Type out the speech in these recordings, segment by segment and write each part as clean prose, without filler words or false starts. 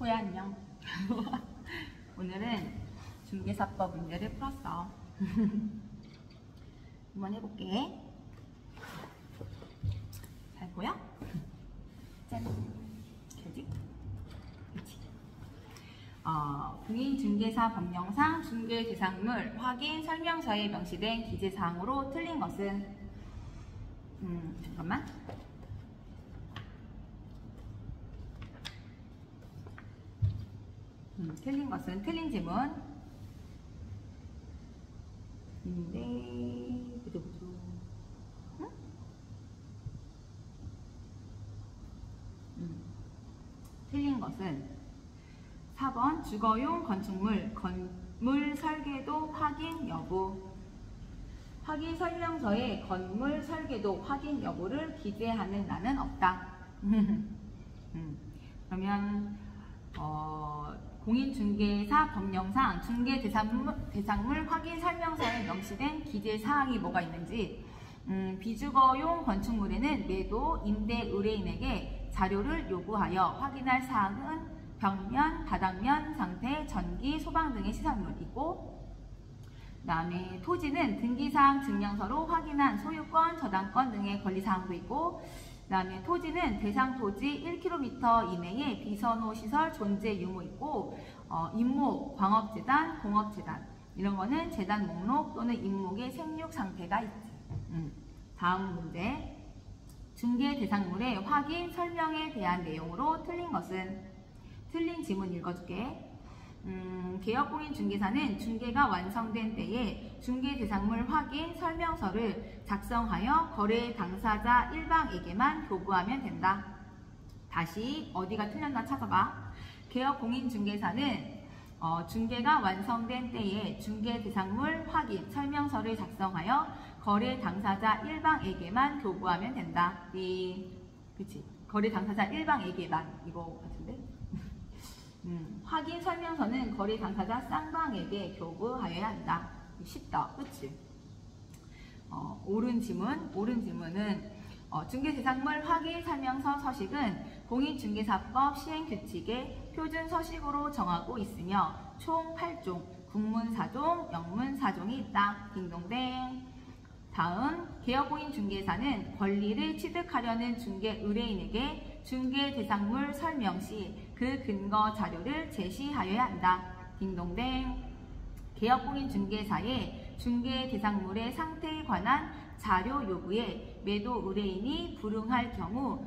호야 안녕. 오늘은 중개사법 문제를 풀었어. 한번 해볼게. 잘 보여? 짠. 그지? 그치? 공인중개사 법령상 중개대상물 확인 설명서에 명시된 기재사항으로 틀린 것은 잠깐만. 틀린 것은 틀린 지문. 틀린 것은 4번 주거용 건축물 건물 설계도 확인 여부. 확인 설명서에 건물 설계도 확인 여부를 기재하는 란은 없다. 그러면 공인중개사 법령상 중개대상물 확인 설명서에 명시된 기재사항이 뭐가 있는지, 비주거용 건축물에는 매도, 임대 의뢰인에게 자료를 요구하여 확인할 사항은 벽면, 바닥면 상태, 전기, 소방 등의 시설물이고, 그 다음에 토지는 등기사항 증명서로 확인한 소유권, 저당권 등의 권리사항도 있고, 그 다음에 토지는 대상 토지 1km 이내에 비선호 시설 존재 유무 있고, 임목, 광업재단, 공업재단 이런 거는 재단 목록 또는 임목의 생육 상태가 있지. 다음 문제. 중개 대상물의 확인 설명에 대한 내용으로 틀린 것은? 틀린 지문 읽어줄게. 개업공인중개사는 중개가 완성된 때에 중개대상물 확인 설명서를 작성하여 거래 당사자 1방에게만 교부하면 된다. 다시 어디가 틀렸나 찾아봐. 개업공인중개사는 중개가 완성된 때에 중개대상물 확인 설명서를 작성하여 거래 당사자 1방에게만 교부하면 된다. 그치? 거래 당사자 1방에게만 이거 같은데? 확인 설명서는 거래 당사자 쌍방에게 교부하여야 한다. 쉽다. 그치? 옳은 지문은 중개대상물 확인 설명서 서식은 공인중개사법 시행규칙의 표준 서식으로 정하고 있으며 총 8종, 국문 4종, 영문 4종이 있다. 딩동댕. 다음, 개업공인중개사는 권리를 취득하려는 중개 의뢰인에게 중개대상물 설명 시 그 근거 자료를 제시하여야 한다. 딩동댕. 개업공인중개사의 중개대상물의 상태에 관한 자료 요구에 매도 의뢰인이 불응할 경우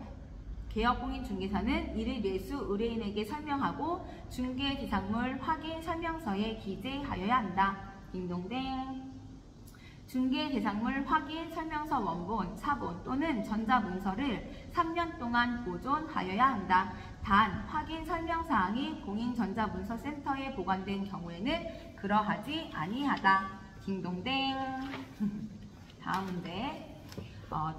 개업공인중개사는 이를 매수 의뢰인에게 설명하고 중개대상물 확인 설명서에 기재하여야 한다. 딩동댕. 중개대상물 확인 설명서 원본, 사본 또는 전자문서를 3년 동안 보존하여야 한다. 단, 확인 설명사항이 공인전자문서센터에 보관된 경우에는 그러하지 아니하다. 딩동댕. 다음 문제.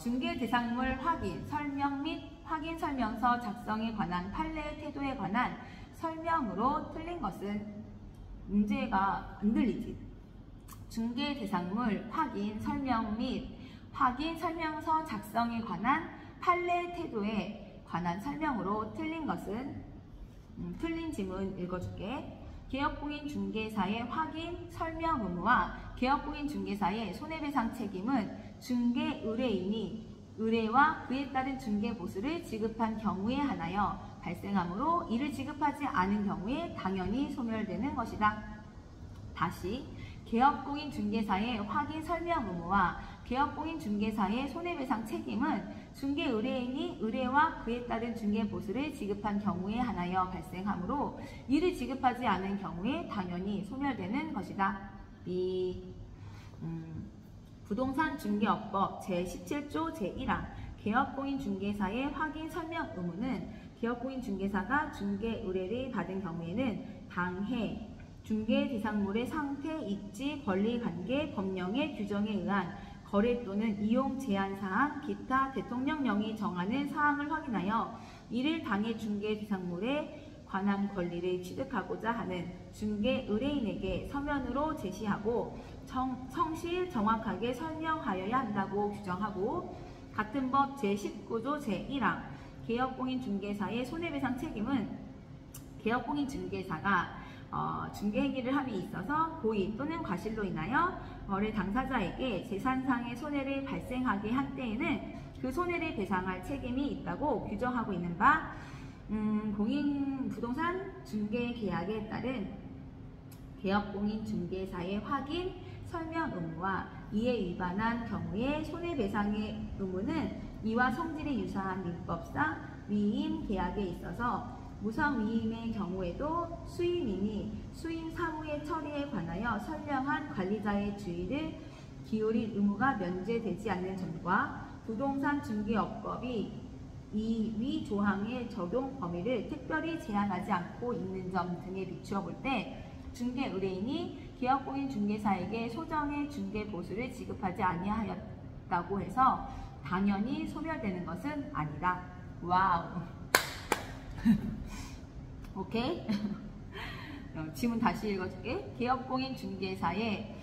중개대상물 확인 설명 및 확인 설명서 작성에 관한 판례 태도에 관한 설명으로 틀린 것은? 문제가 안 들리지? 중개대상물 확인 설명 및 확인 설명서 작성에 관한 판례 태도에 관한 설명으로 틀린 것은? 틀린 지문 읽어줄게. 개업공인중개사의 확인 설명 의무와 개업공인중개사의 손해배상 책임은 중개 의뢰인이 의뢰와 그에 따른 중개보수를 지급한 경우에 한하여 발생하므로 이를 지급하지 않은 경우에 당연히 소멸되는 것이다. 다시, 개업공인중개사의 확인 설명 의무와 개업공인중개사의 손해배상 책임은 중개 의뢰인이 의뢰와 그에 따른 중개보수를 지급한 경우에 한하여 발생하므로 이를 지급하지 않은 경우에 당연히 소멸되는 것이다. 부동산 중개업법 제17조 제1항 개업공인중개사의 확인 설명 의무는 개업공인중개사가 중개 의뢰를 받은 경우에는 당해 중개대상물의 상태, 입지, 권리관계, 법령의 규정에 의한 거래 또는 이용 제한사항, 기타 대통령령이 정하는 사항을 확인하여 이를 당해 중개대상물에 관한 권리를 취득하고자 하는 중개 의뢰인에게 서면으로 제시하고 성실 정확하게 설명하여야 한다고 규정하고, 같은 법 제19조 제1항 개업공인중개사의 손해배상 책임은 개업공인중개사가 중개행위를 함에 있어서 고의 또는 과실로 인하여 거래 당사자에게 재산상의 손해를 발생하게 한 때에는 그 손해를 배상할 책임이 있다고 규정하고 있는 바 공인부동산 중개계약에 따른 개업공인중개사의 확인, 설명 의무와 이에 위반한 경우에 손해배상의 의무는 이와 성질이 유사한 민법상 위임 계약에 있어서 무상위임의 경우에도 수임인이 수임 사무의 처리에 관하여 선량한 관리자의 주의를 기울일 의무가 면제되지 않는 점과 부동산 중개업법이 이 위 조항의 적용 범위를 특별히 제한하지 않고 있는 점 등에 비추어 볼 때 중개 의뢰인이 개업공인 중개사에게 소정의 중개 보수를 지급하지 아니하였다고 해서 당연히 소멸되는 것은 아니다. 와우. 오케이? 지문 다시 읽어줄게. 개업공인 중개사의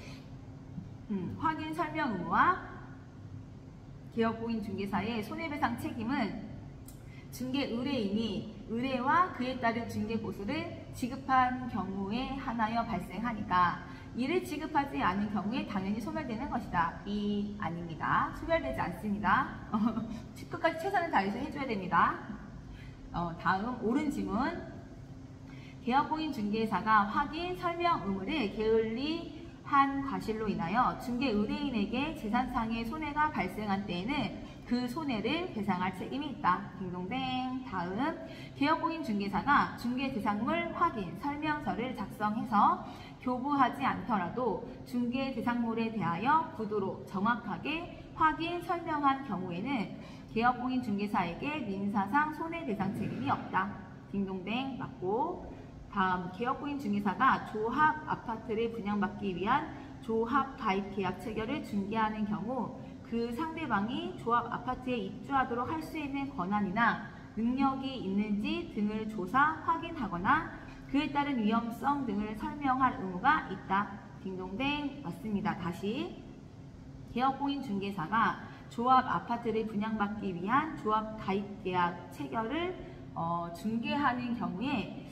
확인 설명 의무와 개업공인 중개사의 손해배상 책임은 중개 의뢰인이 의뢰와 그에 따른 중개 보수를 지급한 경우에 한하여 발생하니까 이를 지급하지 않은 경우에 당연히 소멸되는 것이다. B 아닙니다. 소멸되지 않습니다. 끝까지 최선을 다해서 해줘야 됩니다. 다음 옳은 지문. 개업공인 중개사가 확인 설명 의무를 게을리한 과실로 인하여 중개 의뢰인에게 재산상의 손해가 발생한 때에는 그 손해를 배상할 책임이 있다. 딩동댕. 다음 개업공인 중개사가 중개 대상물 확인 설명서를 작성해서 교부하지 않더라도 중개 대상물에 대하여 구두로 정확하게 확인 설명한 경우에는 개업공인 중개사에게 민사상 손해배상 책임이 없다. 딩동댕. 맞고. 다음 개업공인 중개사가 조합 아파트를 분양받기 위한 조합 가입 계약 체결을 중개하는 경우 그 상대방이 조합 아파트에 입주하도록 할 수 있는 권한이나 능력이 있는지 등을 조사 확인하거나 그에 따른 위험성 등을 설명할 의무가 있다. 딩동댕. 맞습니다. 다시 개업공인 중개사가 조합 아파트를 분양받기 위한 조합 가입 계약 체결을 중개하는 경우에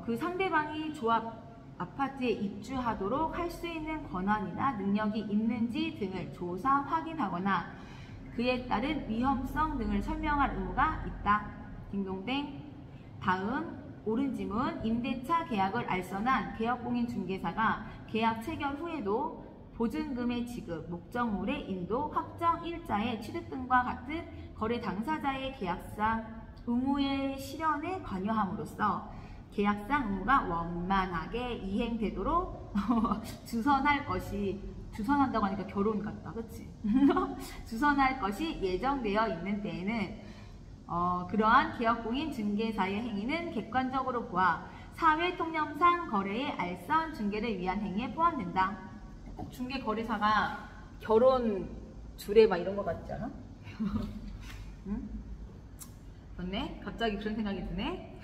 그 상대방이 조합 아파트에 입주하도록 할 수 있는 권한이나 능력이 있는지 등을 조사 확인하거나 그에 따른 위험성 등을 설명할 의무가 있다. 딩동댕. 다음 옳은 지문. 임대차 계약을 알선한 개업공인 중개사가 계약 체결 후에도 보증금의 지급, 목적물의 인도, 확정 일자의 취득 등과 같은 거래 당사자의 계약상 의무의 실현에 관여함으로써 계약상 의무가 원만하게 이행되도록 주선할 것이, 주선한다고 하니까 결혼 같다, 그치? 주선할 것이 예정되어 있는 때에는 그러한 개업공인 중개사의 행위는 객관적으로 보아 사회통념상 거래의 알선 중개를 위한 행위에 포함된다. 꼭 중개 거래사가 결혼 주례 막 이런 거 같지 않아? 응? 맞네? 갑자기 그런 생각이 드네?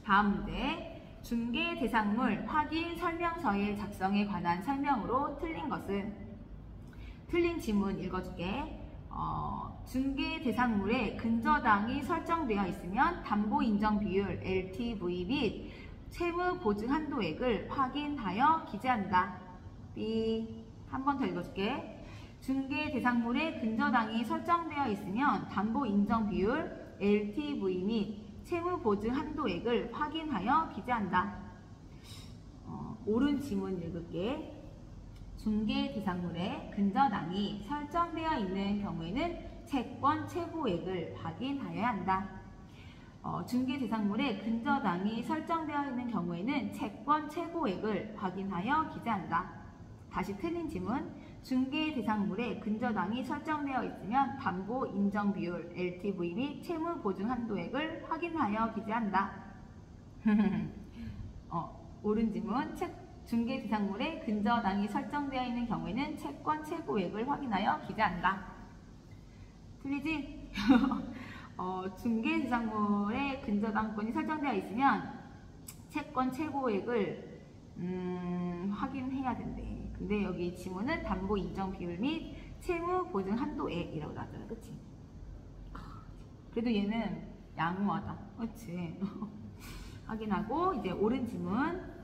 다음 문제. 중개 대상물 확인 설명서의 작성에 관한 설명으로 틀린 것은? 틀린 지문 읽어줄게. 중개 대상물에 근저당이 설정되어 있으면 담보 인정 비율 LTV 및 채무 보증 한도액을 확인하여 기재한다. B. 한 번 더 읽어줄게. 중개 대상물에 근저당이 설정되어 있으면 담보 인정 비율 LTV 및 채무 보증 한도액을 확인하여 기재한다. 옳은 지문 읽을게. 중개 대상물에 근저당이 설정되어 있는 경우에는 채권 최고액을 확인하여야 한다. 중개 대상물에 근저당이 설정되어 있는 경우에는 채권 최고액을 확인하여 기재한다. 다시 틀린 지문. 중개 대상물에 근저당이 설정되어 있으면 담보 인정 비율 LTV 및 채무 보증 한도액을 확인하여 기재한다. 옳은 지문. 중개 대상물에 근저당이 설정되어 있는 경우에는 채권 최고액을 확인하여 기재한다. 틀리지? 중개 대상물에 근저당권이 설정되어 있으면 채권 최고액을 확인해야 된대. 근데 여기 지문은 담보 인정 비율 및 채무 보증 한도액이라고 나왔잖아, 그치? 그래도 얘는 양호하다, 그치? 확인하고 이제 옳은 지문.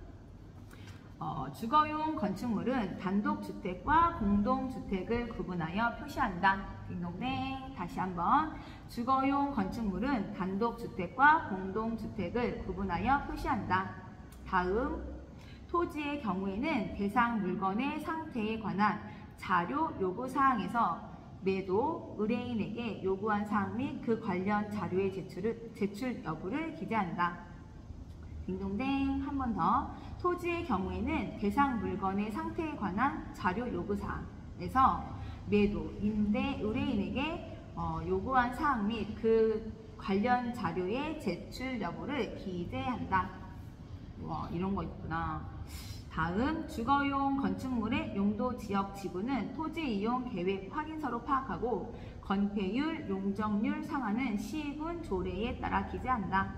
주거용 건축물은 단독주택과 공동주택을 구분하여 표시한다. 딩동댕. 다시 한번. 주거용 건축물은 단독주택과 공동주택을 구분하여 표시한다. 다음. 토지의 경우에는 대상 물건의 상태에 관한 자료 요구사항에서 매도 의뢰인에게 요구한 사항 및 그 관련 자료의 제출 여부를 기재한다. 딩동댕. 한 번 더. 토지의 경우에는 대상 물건의 상태에 관한 자료 요구사항에서 매도, 임대, 의뢰인에게 요구한 사항 및 그 관련 자료의 제출 여부를 기재한다. 와, 이런 거 있구나. 다음, 주거용 건축물의 용도 지역 지구는 토지 이용 계획 확인서로 파악하고 건폐율, 용적률 상한은 시군 조례에 따라 기재한다.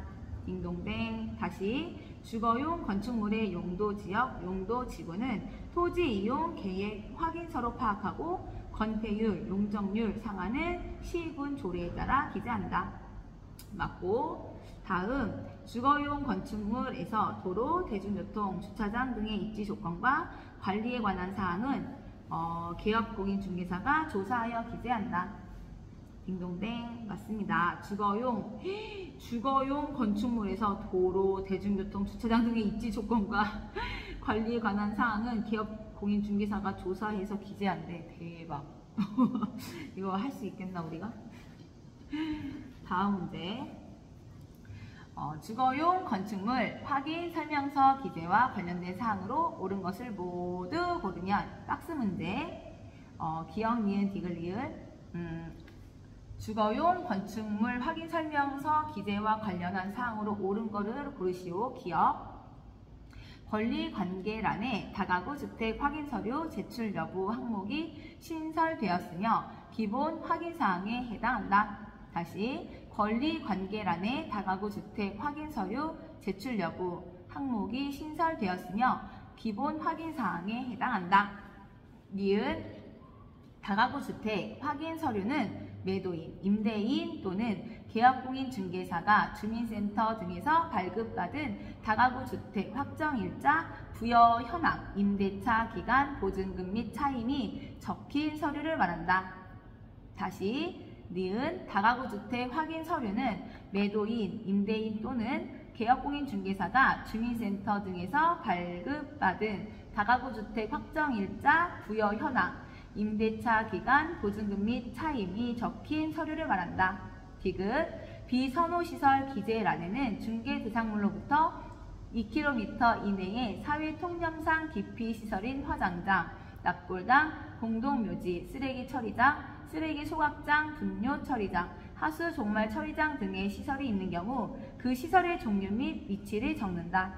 딩동댕. 다시. 주거용 건축물의 용도 지역, 용도 지구는 토지 이용 계획 확인서로 파악하고 건폐율, 용적률 상한은 시군 조례에 따라 기재한다. 맞고. 다음, 주거용 건축물에서 도로, 대중교통, 주차장 등의 입지 조건과 관리에 관한 사항은 개업공인중개사가 조사하여 기재한다. 딩동댕. 맞습니다. 주거용 건축물에서 도로, 대중교통, 주차장 등의 입지 조건과 관리에 관한 사항은 개업공인중개사가 조사해서 기재한대. 대박. 이거 할 수 있겠나 우리가? 다음 문제. 주거용 건축물 확인 설명서 기재와 관련된 사항으로 옳은 것을 모두 고르면 박스 문제. 기억, 니은, 디귿, 리을. 주거용 건축물 확인 설명서 기재와 관련한 사항으로 옳은 것을 고르시오. 기억. 권리관계란에 다가구 주택 확인 서류 제출 여부 항목이 신설되었으며 기본 확인 사항에 해당한다. 다시. 권리관계란에 다가구 주택 확인 서류 제출 여부 항목이 신설되었으며 기본 확인 사항에 해당한다. 니은. 다가구 주택 확인 서류는 매도인, 임대인 또는 개업공인중개사가 주민센터 등에서 발급받은 다가구 주택 확정일자, 부여 현황, 임대차 기간, 보증금 및 차임이 적힌 서류를 말한다. 다시. 니은. 다가구 주택 확인 서류는 매도인, 임대인 또는 개업공인중개사가 주민센터 등에서 발급받은 다가구 주택 확정일자, 부여 현황, 임대차 기간, 보증금 및 차임이 적힌 서류를 말한다. 디귿. 비선호시설 기재란에는 중개 대상물로부터 2km 이내의 사회통념상 기피시설인 화장장, 납골당, 공동묘지, 쓰레기 처리장, 쓰레기 소각장, 분뇨 처리장, 하수 종말 처리장 등의 시설이 있는 경우 그 시설의 종류 및 위치를 적는다.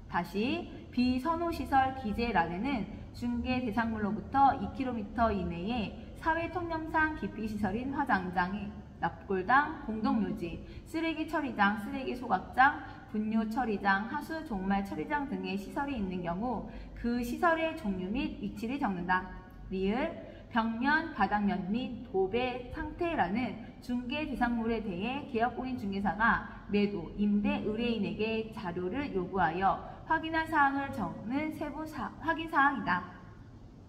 다시. 비선호시설 기재란에는 중개 대상물로부터 2km 이내의 사회통념상 기피시설인 화장장, 납골당, 공동묘지, 쓰레기 처리장, 쓰레기 소각장, 분뇨 처리장, 하수 종말 처리장 등의 시설이 있는 경우 그 시설의 종류 및 위치를 적는다. 리을. 벽면, 바닥면 및 도배 상태라는 중개 대상물에 대해 개업공인중개사가 매도, 임대, 의뢰인에게 자료를 요구하여 확인한 사항을 적는 세부 확인 사항이다.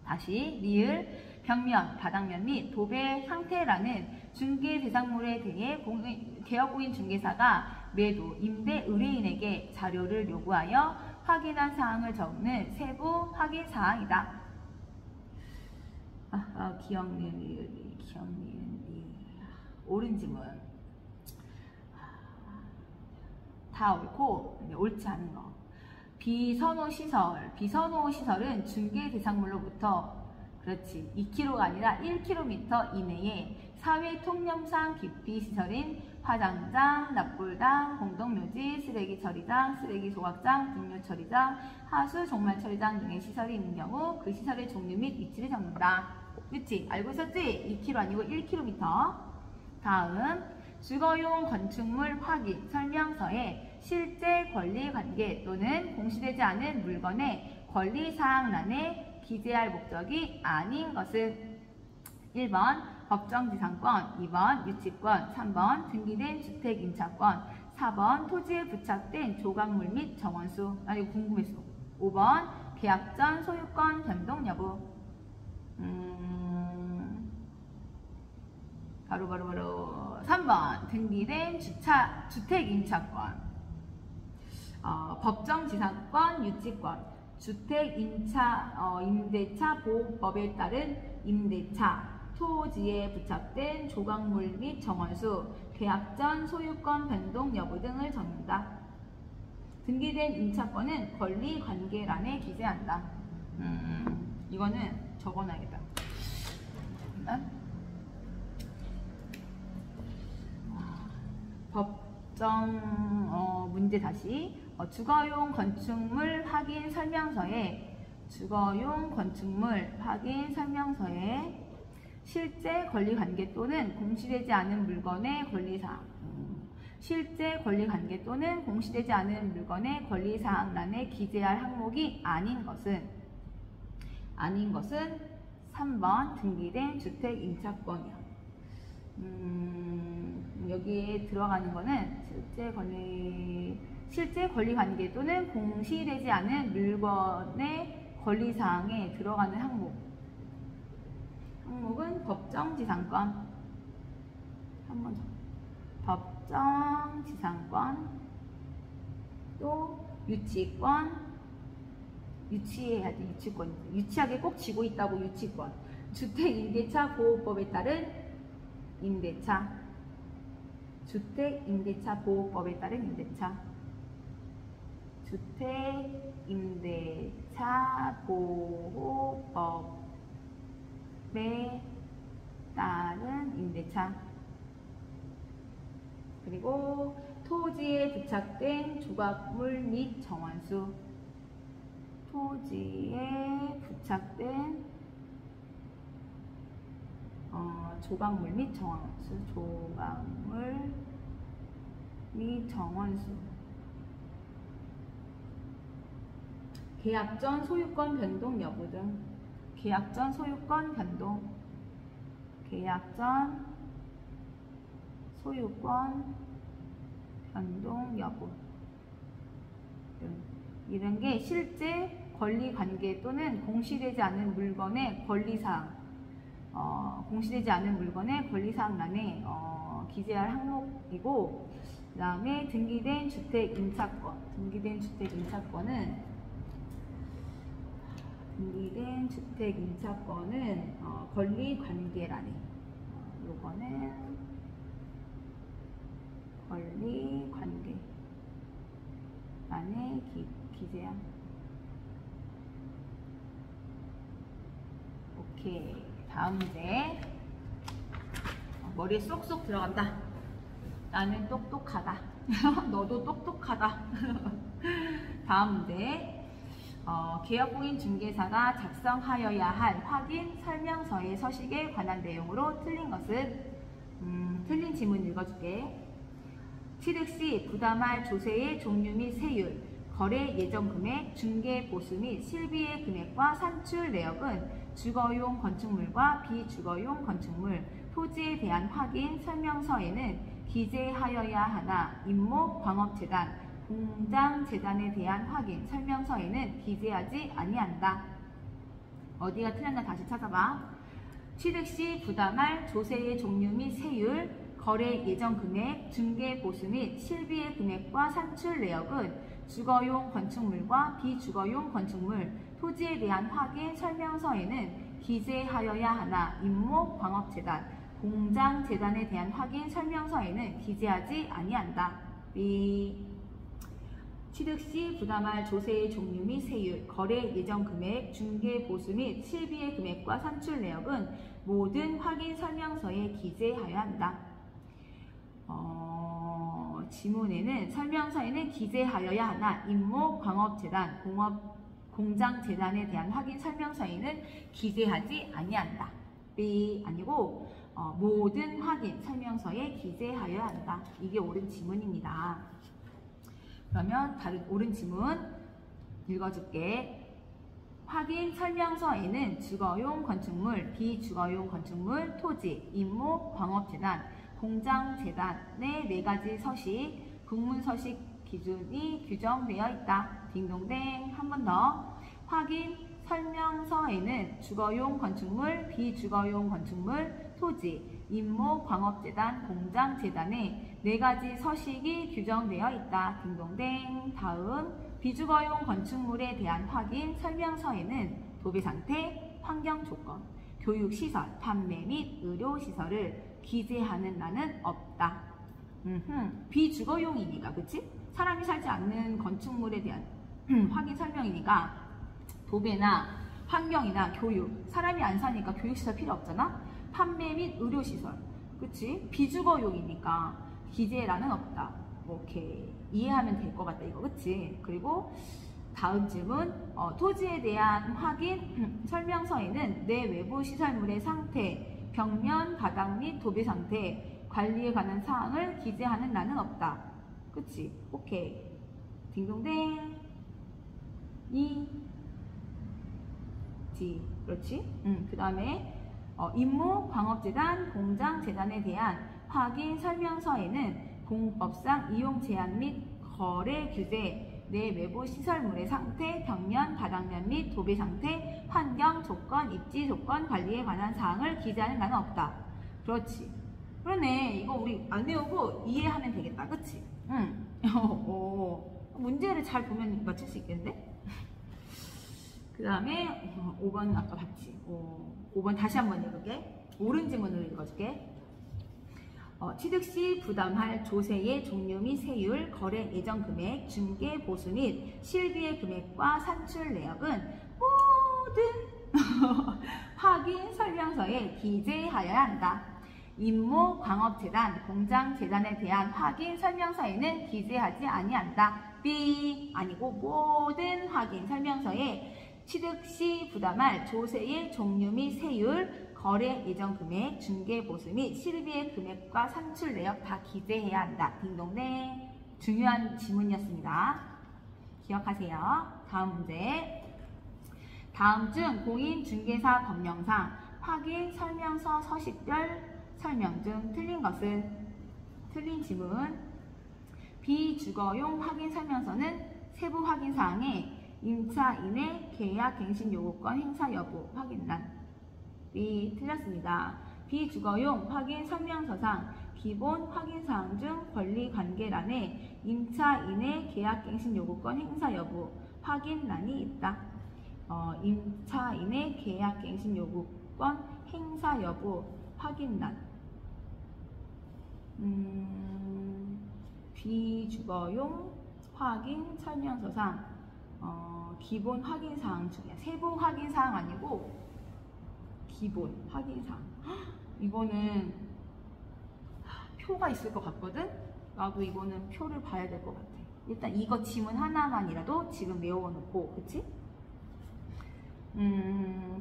다시. 리을. 벽면, 바닥면 및 도배 상태라는 중개 대상물에 대해 개업공인중개사가 매도, 임대, 의뢰인에게 자료를 요구하여 확인한 사항을 적는 세부 확인 사항이다. 기억, 니은, 리을, 기억, 니은, 리을. 옳은 지문. 다 옳고 옳지 않은 거. 비선호시설. 비선호시설은 중개 대상물로부터 그렇지 2km가 아니라 1km 이내에 사회통념상 기피시설인 화장장, 납골당, 공동묘지, 쓰레기 처리장, 쓰레기 소각장, 분뇨 처리장, 하수 종말 처리장 등의 시설이 있는 경우 그 시설의 종류 및 위치를 적는다. 그치? 알고 있었지? 2km 아니고 1km. 다음. 주거용 건축물 확인 설명서에 실제 권리관계 또는 공시되지 않은 물건의 권리사항란에 기재할 목적이 아닌 것은 1번 법정지상권, 2번 유치권, 3번 등기된 주택임차권, 4번 토지에 부착된 조각물 및 정원수. 아 이거 궁금했어. 5번 계약 전 소유권 변동 여부. 바로 3번 등기된 주택 임차권, 법정 지상권, 유치권, 주택 임대차 보호법에 따른 임대차, 토지에 부착된 조각물 및 정원수, 계약 전 소유권 변동 여부 등을 적는다. 등기된 임차권은 권리관계란에 기재한다. 이거는 적어놔야겠다. 법정 문제 다시. 주거용 건축물 확인 설명서에 실제 권리관계 또는 공시되지 않은 물건의 권리사항, 실제 권리관계 또는 공시되지 않은 물건의 권리사항란에 기재할 항목이 아닌 것은 3번 등기된 주택 임차권이요. 여기에 들어가는 거는 실제 권리관계 또는 공시되지 않은 물건의 권리사항에 들어가는 항목은 법정지상권, 한번 법정지상권, 또 유치권, 유치해야지. 유치하게 꼭 쥐고 있다고. 유치권, 주택임대차 보호법에 따른 임대차, 주택임대차 보호법에 따른 임대차, 주택임대차 보호법에 따른 임대차. 그리고 토지에 부착된 조각물 및 정원수, 토지에 부착된 조각물 및 정원수, 계약 전 소유권 변동 여부 등. 계약 전 소유권 변동 여부 등. 이런 게 실제 권리관계 또는 공시되지 않은 물건의 권리사항, 권리사항란에 기재할 항목이고, 그 다음에 등기된 주택 임차권은 권리관계란에, 요거는 권리관계란에 기재한. 오케이. 다음 문제. 머리에 쏙쏙 들어간다. 나는 똑똑하다. 너도 똑똑하다. 다음 문제. 계약공인 중개사가 작성하여야 할 확인 설명서의 서식에 관한 내용으로 틀린 것은? 틀린 지문 읽어줄게. 취득 시 부담할 조세의 종류 및 세율, 거래 예정 금액, 중개 보수 및 실비의 금액과 산출 내역은 주거용 건축물과 비주거용 건축물, 토지에 대한 확인 설명서에는 기재하여야 하나 임목 광업재단, 공장재단에 대한 확인 설명서에는 기재하지 아니한다. 어디가 틀렸나 다시 찾아봐. 취득 시 부담할 조세의 종류 및 세율, 거래 예정 금액, 중개 보수 및 실비의 금액과 산출 내역은 주거용 건축물과 비주거용 건축물, 토지에 대한 확인 설명서에는 기재하여야 하나 임목 광업재단, 공장재단에 대한 확인 설명서에는 기재하지 아니한다. B. 취득 시 부담할 조세의 종류 및 세율, 거래 예정 금액, 중개 보수 및 실비의 금액과 산출 내역은 모든 확인 설명서에 기재하여야 한다. 지문에는 설명서에는 기재하여야 하나 임목 광업재단, 공장재단에 대한 확인 설명서에는 기재하지 아니한다. B. 아니고 모든 확인 설명서에 기재하여야 한다. 이게 옳은 지문입니다. 그러면 다른 옳은 지문 읽어줄게. 확인 설명서에는 주거용 건축물, 비주거용 건축물, 토지, 임목 광업재단, 공장재단의 4가지 서식, 국문서식 기준이 규정되어 있다. 딩동댕. 한 번 더. 확인 설명서에는 주거용 건축물, 비주거용 건축물, 토지, 임모, 광업재단, 공장재단의 4가지 서식이 규정되어 있다. 딩동댕. 다음 비주거용 건축물에 대한 확인 설명서에는 도배상태, 환경조건, 교육시설, 판매 및 의료시설을 기재하는 란은 없다. 비주거용이니까, 그치? 사람이 살지 않는 건축물에 대한 확인 설명이니까 도배나 환경이나 교육, 사람이 안 사니까 교육시설 필요 없잖아? 판매 및 의료시설, 그치? 비주거용이니까 기재란은 없다. 오케이. 이해하면 될 것 같다, 이거, 그치? 그리고 다음 질문, 토지에 대한 확인 설명서에는 내 외부 시설물의 상태, 벽면, 바닥 및 도배 상태, 관리에 관한 사항을 기재하는 란은 없다. 그치? 오케이. 딩동댕. 그렇지? 그 다음에 임모, 광업재단, 공장재단에 대한 확인 설명서에는 공법상 이용 제한 및 거래 규제, 내 외부 시설물의 상태, 벽면, 바닥면 및 도배 상태, 환경, 조건, 입지 조건, 관리에 관한 사항을 기재하는 란은 없다. 그렇지. 그러네. 이거 우리 안 외우고 이해하면 되겠다. 그치? 문제를 잘 보면 맞출 수 있겠는데? 그 다음에 5번 아까 봤지? 5번 다시 한번 읽을게. 옳은 지문으로 읽어줄게. 취득시 부담할 조세의 종류 및 세율, 거래 예정 금액, 중개 보수 및 실비의 금액과 산출 내역은 모든 확인 설명서에 기재하여야 한다. 임모, 광업재단, 공장재단에 대한 확인 설명서에는 기재하지 아니한다. B 아니고 모든 확인 설명서에 취득시 부담할 조세의 종류 및 세율, 거래 예정 금액, 중개 보수 및 실비의 금액과 산출 내역 다 기재해야 한다. 딩동댕. 중요한 지문이었습니다. 기억하세요. 다음 문제. 다음 중 공인중개사 법령상 확인 설명서 서식별 설명 중 틀린 것은? 틀린 지문. 비주거용 확인 설명서는 세부 확인 사항에 임차인의 계약 갱신 요구권 행사 여부 확인란. B 틀렸습니다. 비주거용 확인 설명서상 기본 확인 사항 중 권리 관계란에 임차인의 계약 갱신 요구권 행사 여부 확인란이 있다. 임차인의 계약 갱신 요구권 행사 여부 확인란. 비주거용 확인 설명서상 기본 확인 사항 중에 세부 확인 사항 아니고 기본 확인 사항. 이거는 표가 있을 것 같거든? 나도 이거는 표를 봐야 될 것 같아. 일단 이거 지문 하나만이라도 지금 외워놓고, 그치?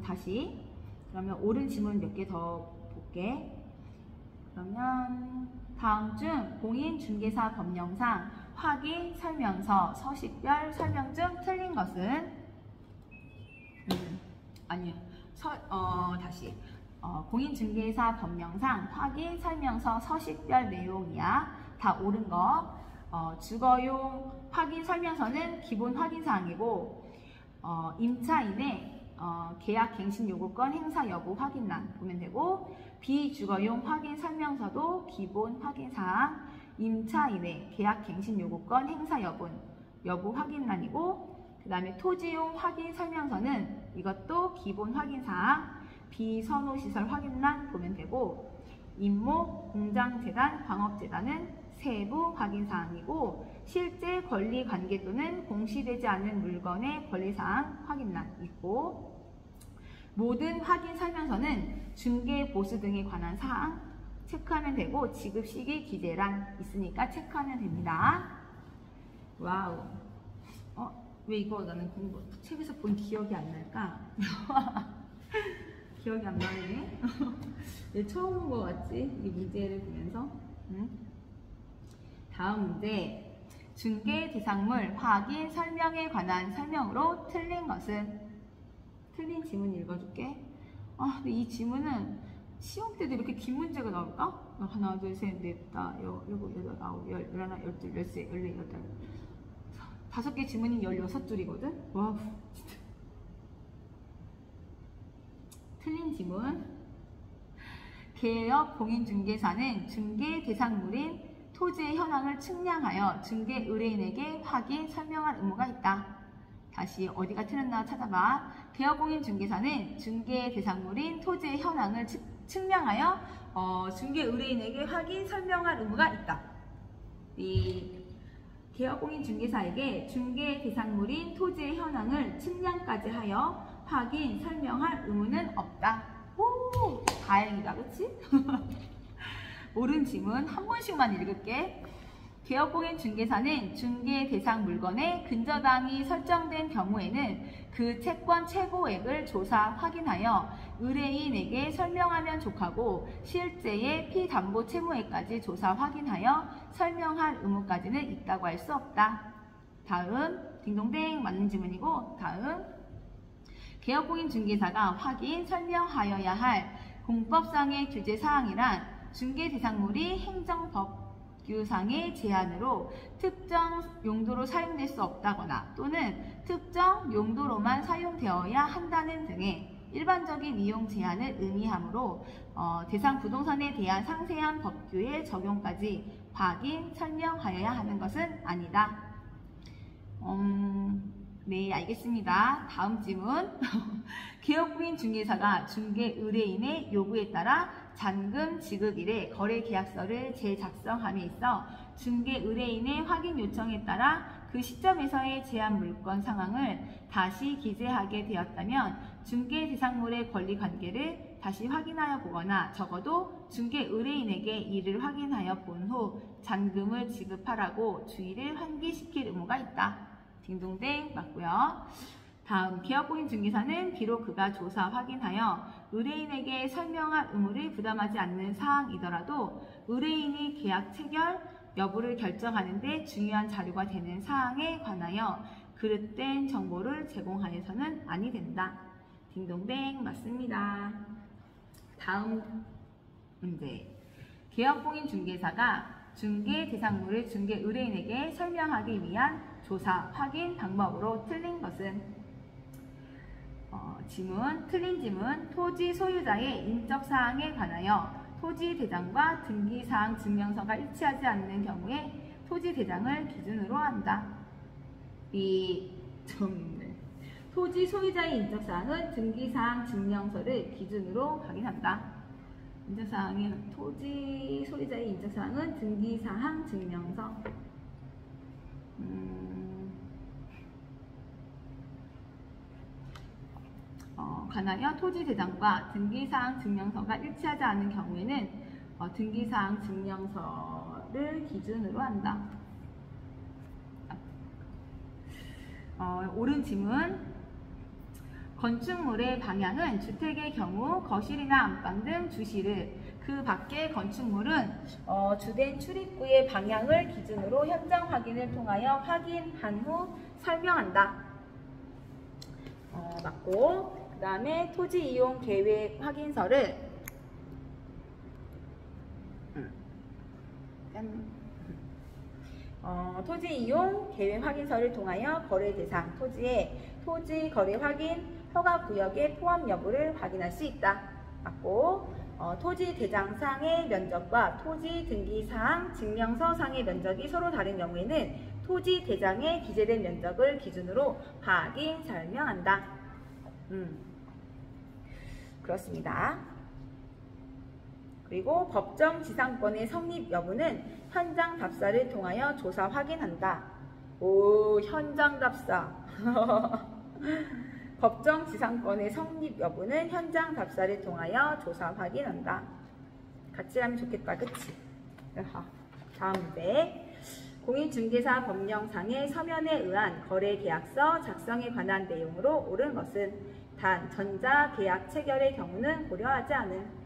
다시. 그러면 옳은 지문 몇 개 더 볼게. 그러면 다음 중 공인중개사 법령상 확인 설명서 서식별 설명 중 틀린 것은? 아니요. 다시. 공인중개사 법령상 확인 설명서 서식별 내용이야. 다 옳은 거. 주거용 확인 설명서는 기본 확인 사항이고, 임차인의 계약 갱신 요구권 행사 여부 확인란 보면 되고, 비주거용 확인 설명서도 기본 확인 사항, 임차인의 계약 갱신 요구권 행사 여부 확인란이고, 그 다음에 토지용 확인 설명서는 이것도 기본 확인 사항, 비선호시설 확인란 보면 되고, 임모, 공장재단, 광업재단은 세부 확인 사항이고, 실제 권리 관계 또는 공시되지 않은 물건의 권리 사항 확인란 있고, 모든 확인 설명서는 중개 보수 등에 관한 사항 체크하면 되고, 지급 시기 기재란 있으니까 체크하면 됩니다. 와우. 왜 이거 나는 책에서 본 기억이 안 날까? 기억이 안 나네. 왜 처음 본 거 같지? 이 문제를 보면서. 다음 문제. 중개 대상물 확인 설명에 관한 설명으로 틀린 것은? 틀린 지문 읽어줄게. 근데 이 지문은 시험 때도 이렇게 긴 문제가 나올까? 하나, 둘, 셋, 넷, 다, 일곱, 여덟, 아홉, 열, 열하나, 열둘, 열세, 열네, 열다섯. 5개 지문이 16줄이거든? 와, 진짜. 틀린 지문. 개업 공인중개사는 중개 대상물인 토지의 현황을 측량하여 중개 의뢰인에게 확인, 설명할 의무가 있다. 다시 어디가 틀렸나 찾아봐. 개업 공인중개사는 중개 대상물인 토지의 현황을 측량하여 중개 의뢰인에게 확인, 설명할 의무가 있다. 이 개업공인중개사에게 중개 대상물인 토지의 현황을 측량까지 하여 확인, 설명할 의무는 없다. 오, 다행이다, 그치? 옳은 지문 한 번씩만 읽을게. 개업공인중개사는 중개 대상 물건의 근저당이 설정된 경우에는 그 채권 최고액을 조사 확인하여 의뢰인에게 설명하면 족하고 실제의 피담보 채무액까지 조사 확인하여 설명할 의무까지는 있다고 할 수 없다. 다음 딩동댕 맞는 지문이고, 다음 개업공인중개사가 확인, 설명하여야 할 공법상의 규제사항이란 중개 대상물이 행정법규상의 제한으로 특정 용도로 사용될 수 없다거나 또는 특정 용도로만 사용되어야 한다는 등의 일반적인 이용 제한을 의미하므로 대상 부동산에 대한 상세한 법규의 적용까지 확인, 설명하여야 하는 것은 아니다. 네, 알겠습니다. 다음 질문. 개업공인중개사가 중개 의뢰인의 요구에 따라 잔금 지급일에 거래계약서를 재작성함에 있어 중개 의뢰인의 확인 요청에 따라 그 시점에서의 제한 물건 상황을 다시 기재하게 되었다면 중개 대상물의 권리 관계를 다시 확인하여 보거나 적어도 중개 의뢰인에게 이를 확인하여 본 후 잔금을 지급하라고 주의를 환기시킬 의무가 있다. 딩동댕 맞고요. 다음 개업공인중개사는 비록 그가 조사 확인하여 의뢰인에게 설명할 의무를 부담하지 않는 사항이더라도 의뢰인이 계약 체결 여부를 결정하는 데 중요한 자료가 되는 사항에 관하여 그릇된 정보를 제공하여서는 아니 된다. 딩동댕 맞습니다. 다음 문제. 개업공인중개사가 중개 대상물을 중개 의뢰인에게 설명하기 위한 조사, 확인 방법으로 틀린 것은 지문, 틀린 지문, 토지 소유자의 인적사항에 관하여 토지 대장과 등기사항 증명서가 일치하지 않는 경우에 토지 대장을 기준으로 한다. 토지 소유자의 인적사항은 등기사항 증명서를 기준으로 확인한다. 인적사항의 토지 소유자의 인적사항은 등기사항 증명서. 관하여 토지 대장과 등기사항 증명서가 일치하지 않은 경우에는 등기사항 증명서를 기준으로 한다. 옳은 지문. 건축물의 방향은 주택의 경우 거실이나 안방 등 주시를, 그 밖의 건축물은 주된 출입구의 방향을 기준으로 현장 확인을 통하여 확인한 후 설명한다. 맞고, 그 다음에 토지 이용 계획 확인서를 토지 이용 계획 확인서를 통하여 거래 대상 토지의 토지 거래 확인 허가 구역의 포함 여부를 확인할 수 있다. 맞고, 토지 대장상의 면적과 토지 등기사항 증명서상의 면적이 서로 다른 경우에는 토지 대장에 기재된 면적을 기준으로 확인, 설명한다. 그렇습니다. 그리고 법정 지상권의 성립 여부는 현장 답사를 통하여 조사 확인한다. 오, 현장 답사. 법정 지상권의 성립 여부는 현장 답사를 통하여 조사 확인한다. 같이 하면 좋겠다, 그치? 다음 문제. 공인중개사 법령상의 서면에 의한 거래계약서 작성에 관한 내용으로 옳은 것은 단 전자계약 체결의 경우는 고려하지 않은.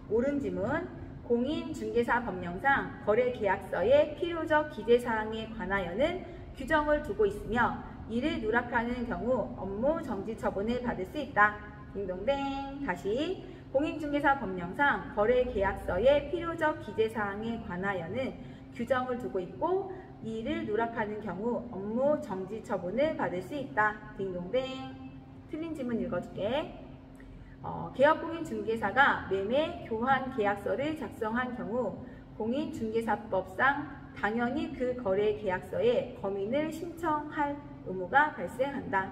옳은 지문. 공인중개사 법령상 거래계약서의 필요적 기재사항에 관하여는 규정을 두고 있으며 이를 누락하는 경우 업무 정지 처분을 받을 수 있다. 딩동댕. 다시 공인중개사 법령상 거래계약서의 필요적 기재사항에 관하여는 규정을 두고 있고 이를 누락하는 경우 업무 정지 처분을 받을 수 있다. 딩동댕. 틀린 질문 읽어줄게. 개업공인중개사가 매매 교환 계약서를 작성한 경우 공인중개사법상 당연히 그 거래 계약서에 검인을 신청할 의무가 발생한다.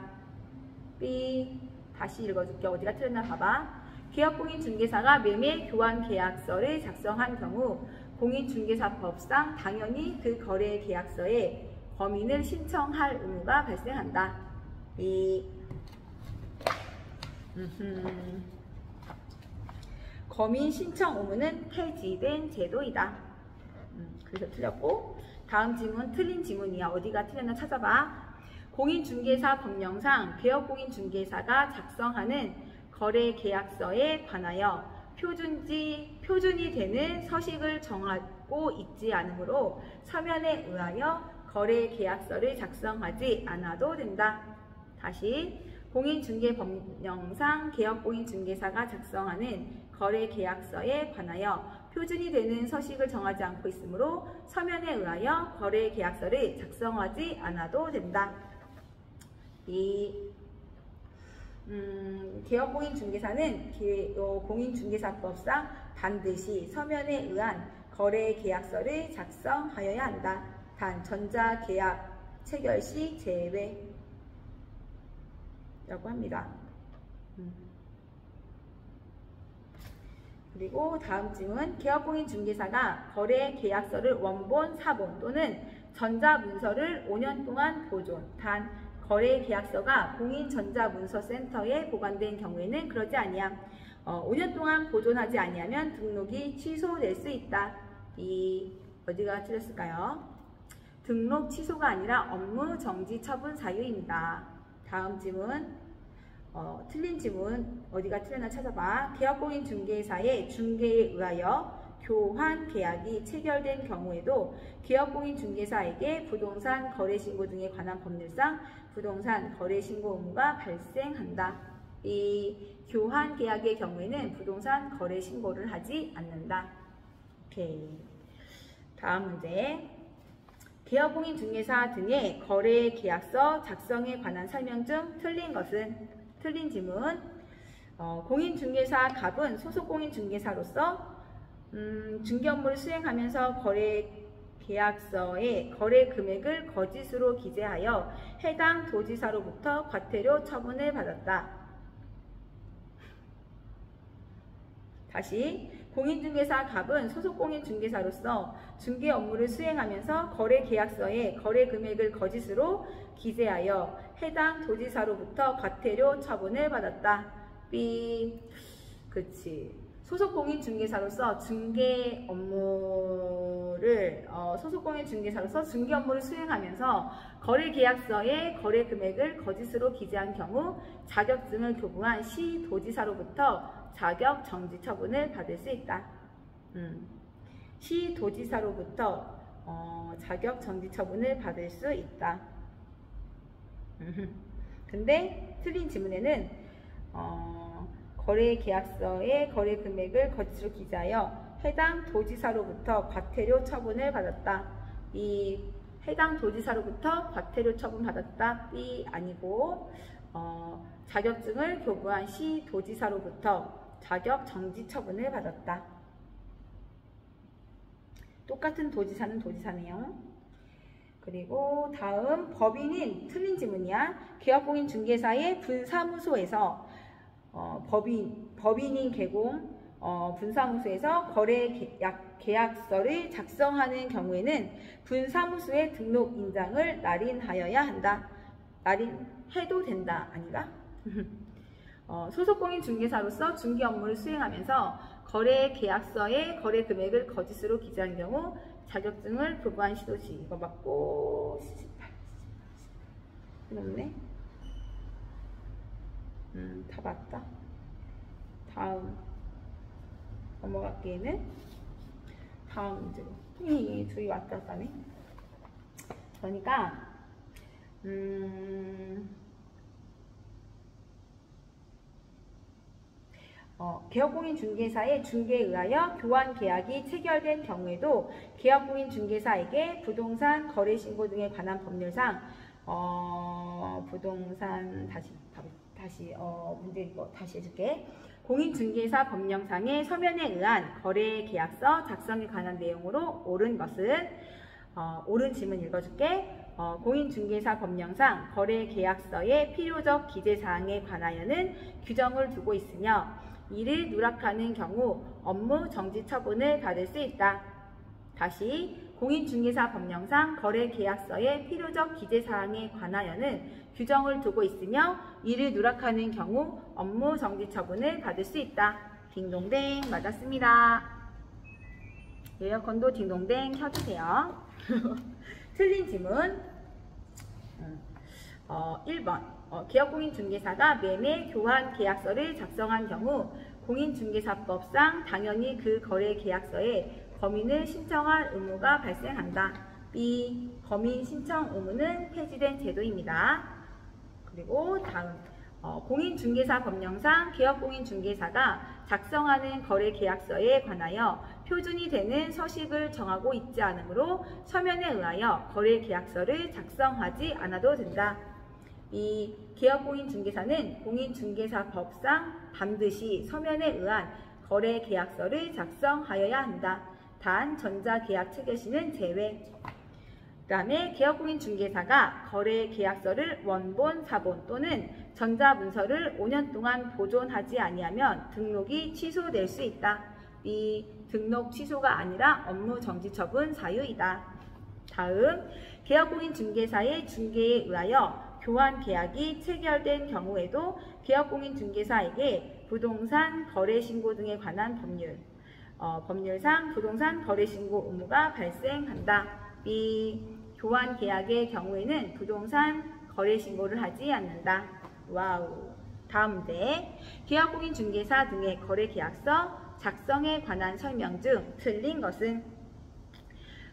B. 다시 읽어줄게. 어디가 틀렸나 봐봐. 개업공인중개사가 매매 교환 계약서를 작성한 경우 공인중개사법상 당연히 그 거래 계약서에 검인을 신청할 의무가 발생한다. B. 검인 신청 의무는 폐지된 제도이다. 그래서 틀렸고, 다음 질문 틀린 질문이야. 어디가 틀렸나 찾아봐. 공인중개사 법령상 개업공인중개사가 작성하는 거래계약서에 관하여 표준이 되는 서식을 정하고 있지 않으므로 서면에 의하여 거래계약서를 작성하지 않아도 된다. 다시 공인중개법령상 개업공인중개사가 작성하는 거래계약서에 관하여 표준이 되는 서식을 정하지 않고 있으므로 서면에 의하여 거래계약서를 작성하지 않아도 된다. 개업공인중개사는 공인중개사법상 반드시 서면에 의한 거래계약서를 작성하여야 한다. 단 전자계약 체결 시 제외라고 합니다. 그리고 다음 질문. 개업공인중개사가 거래계약서를 원본, 사본 또는 전자문서를 5년 동안 보존. 단 거래계약서가 공인전자문서센터에 보관된 경우에는 그러지 아니함. 5년 동안 보존하지 아니하면 등록이 취소될 수 있다. 이 어디가 틀렸을까요? 등록 취소가 아니라 업무 정지 처분 사유입니다. 다음 질문. 틀린 질문 어디가 틀렸나 찾아봐. 개업공인중개사의 중개에 의하여 교환 계약이 체결된 경우에도 개업공인중개사에게 부동산 거래신고 등에 관한 법률상 부동산 거래신고 의무가 발생한다. 이 교환 계약의 경우에는 부동산 거래신고를 하지 않는다. 오케이. 다음 문제. 개업공인중개사 등의 거래계약서 작성에 관한 설명 중 틀린 것은? 틀린 질문. 공인중개사 갑은 소속공인중개사로서 중개 업무를 수행하면서 거래계약서에 거래 금액을 거짓으로 기재하여 해당 도지사로부터 과태료 처분을 받았다. 다시 공인중개사 갑은 소속공인중개사로서 중개 업무를 수행하면서 거래계약서에 거래 금액을 거짓으로 기재하여 해당 도지사로부터 과태료 처분을 받았다. B. 그치. 소속공인중개사로서 중개 업무를 수행하면서 거래계약서에 거래 금액을 거짓으로 기재한 경우 자격증을 교부한 시도지사로부터 자격 정지 처분을 받을 수 있다. 시도지사로부터 자격 정지 처분을 받을 수 있다. 근데 틀린 질문에는 거래계약서에 거래 금액을 거짓으로 기재하여 해당 도지사로부터 과태료 처분을 받았다. 이 해당 도지사로부터 과태료 처분 받았다. B 아니고 자격증을 교부한 시도지사로부터 자격 정지 처분을 받았다. 똑같은 도지사는 도지사네요. 그리고 다음 법인인 틀린 질문이야. 개업공인중개사의 분사무소에서 법인인 개공 분사무소에서 거래 계약서를 작성하는 경우에는 분사무소의 등록 인장을 날인하여야 한다. 날인해도 된다. 아닌가? 소속공인중개사로서 중개 업무를 수행하면서 거래 계약서에 거래 금액을 거짓으로 기재한 경우 자격증을 교부한 시도시. 이거 맞고 18. 없네. 다 맞다. 다음 넘어갈게는 다음 문제로. 이 둘이 왔다 갔다 하네. 그러니까 개업공인중개사의 중개에 의하여 교환계약이 체결된 경우에도 개업공인중개사에게 부동산 거래신고 등에 관한 법률상 부동산 문제 이거 다시 해줄게. 공인중개사 법령상의 서면에 의한 거래계약서 작성에 관한 내용으로 옳은 것은 옳은 질문 읽어줄게. 공인중개사 법령상 거래계약서의 필요적 기재사항에 관하여는 규정을 두고 있으며 이를 누락하는 경우 업무 정지 처분을 받을 수 있다. 다시 공인중개사 법령상 거래계약서의 필요적 기재사항에 관하여는 규정을 두고 있으며 이를 누락하는 경우 업무 정지 처분을 받을 수 있다. 딩동댕 맞았습니다. 에어컨도 딩동댕 켜주세요. 틀린 질문 1번 개업공인중개사가 매매 교환 계약서를 작성한 경우 공인중개사법상 당연히 그 거래계약서에 검인을 신청할 의무가 발생한다. B. 검인 신청 의무는 폐지된 제도입니다. 그리고 다음 공인중개사 법령상 개업공인중개사가 작성하는 거래계약서에 관하여 표준이 되는 서식을 정하고 있지 않으므로 서면에 의하여 거래계약서를 작성하지 않아도 된다. 이 개업공인중개사는 공인중개사법상 반드시 서면에 의한 거래계약서를 작성하여야 한다. 단 전자계약 체결 시는 제외. 그 다음에 개업공인중개사가 거래계약서를 원본, 사본 또는 전자문서를 5년 동안 보존하지 아니하면 등록이 취소될 수 있다. 이 등록 취소가 아니라 업무 정지 처분 사유이다. 다음 개업공인중개사의 중개에 의하여 교환계약이 체결된 경우에도 개업공인중개사에게 부동산 거래신고 등에 관한 법률상 부동산 거래신고 의무가 발생한다. B. 교환계약의 경우에는 부동산 거래신고를 하지 않는다. 와우. 다음 문제. 개업공인중개사 등의 거래계약서 작성에 관한 설명 중 틀린 것은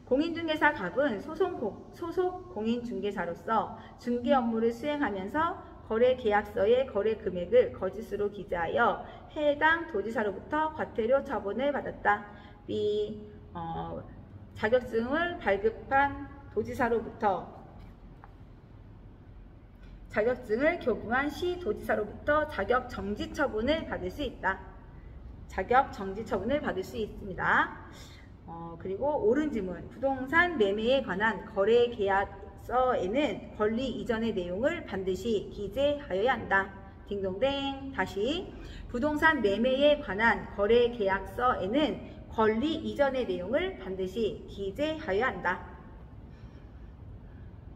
공인중개사 갑은 소속 공인중개사로서 중개 업무를 수행하면서 거래계약서의 거래 금액을 거짓으로 기재하여 해당 도지사로부터 과태료 처분을 받았다. B. 자격증을 발급한 도지사로부터 자격증을 교부한 시도지사로부터 자격 정지 처분을 받을 수 있다. 자격 정지 처분을 받을 수 있습니다. 그리고 옳은 질문. 부동산 매매에 관한 거래계약서에는 권리 이전의 내용을 반드시 기재하여야 한다. 딩동댕. 다시 부동산 매매에 관한 거래계약서에는 권리 이전의 내용을 반드시 기재하여야 한다.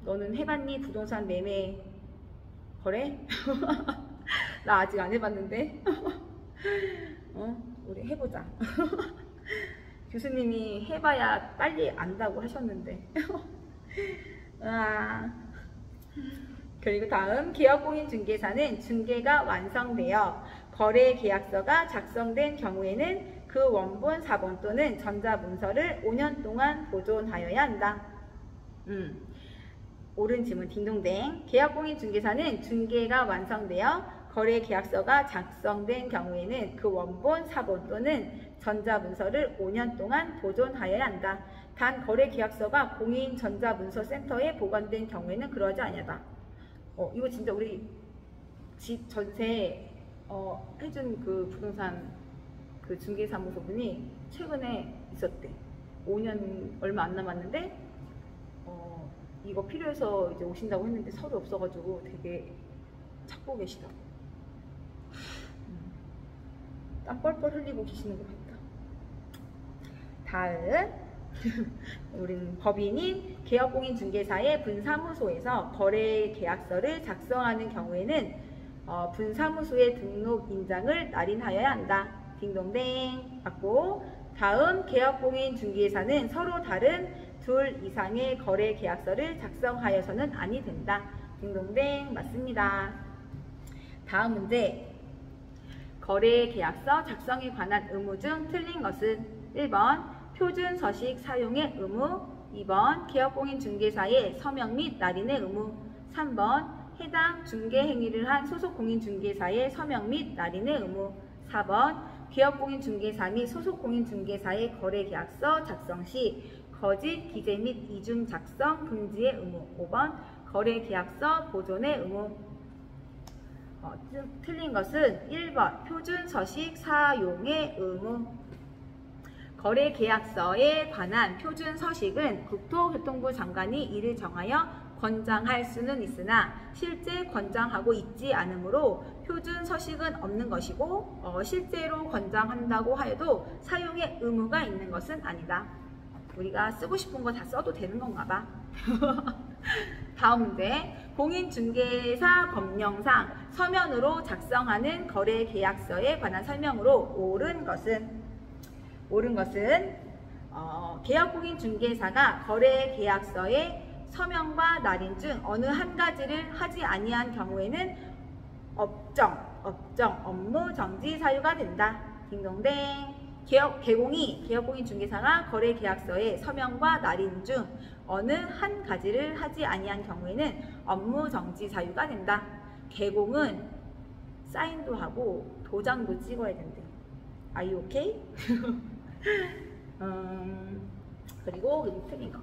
너는 해봤니? 부동산 매매 거래? 나 아직 안 해봤는데. 우리 해보자. 교수님이 해봐야 빨리 안다고 하셨는데. 그리고 다음 개업공인중개사는 중개가 완성되어 거래계약서가 작성된 경우에는 그 원본, 사본 또는 전자문서를 5년 동안 보존하여야 한다. 옳은 질문 딩동댕. 개업공인중개사는 중개가 완성되어 거래계약서가 작성된 경우에는 그 원본, 사본 또는 전자문서를 5년 동안 보존하여야 한다. 단 거래계약서가 공인전자문서센터에 보관된 경우에는 그러하지 아니하다. 이거 진짜 우리 집 전세 해준 그 부동산 그 중개사무소 분이 최근에 있었대. 5년 얼마 안 남았는데 이거 필요해서 이제 오신다고 했는데 서류 없어가지고 되게 찾고 계시더라고. 땀 뻘뻘 흘리고 계시는 것 같다. 다음 우리는 법인인 개업공인중개사의 분사무소에서 거래계약서를 작성하는 경우에는 분사무소의 등록 인장을 날인하여야 한다. 딩동댕 맞고. 다음 개업공인중개사는 서로 다른 둘 이상의 거래계약서를 작성하여서는 아니 된다. 딩동댕 맞습니다. 다음 문제. 거래계약서 작성에 관한 의무 중 틀린 것은 1번 표준 서식 사용의 의무, 2번 개업공인중개사의 서명 및 날인의 의무, 3번 해당 중개행위를 한 소속공인중개사의 서명 및 날인의 의무, 4번 기업공인중개사 및 소속공인중개사의 거래계약서 작성 시 거짓, 기재 및 이중 작성 금지의 의무. 5번 거래계약서 보존의 의무. 틀린 것은 1번 표준 서식 사용의 의무. 거래계약서에 관한 표준 서식은 국토교통부 장관이 이를 정하여 권장할 수는 있으나 실제 권장하고 있지 않으므로 표준 서식은 없는 것이고 실제로 권장한다고 하여도 사용의 의무가 있는 것은 아니다. 우리가 쓰고 싶은 거 다 써도 되는 건가 봐. 다음 문제. 공인중개사 법령상 서면으로 작성하는 거래계약서에 관한 설명으로 옳은 것은 개업공인중개사가 거래계약서에 서명과 날인 중 어느 한 가지를 하지 아니한 경우에는 업종, 업무 정지 사유가 된다. 딩동댕. 개업공인중개사가 거래계약서에 서명과 날인 중 어느 한 가지를 하지 아니한 경우에는 업무 정지 사유가 된다. 개공은 사인도 하고 도장도 찍어야 된대. Are you okay? 그리고 틀린 거.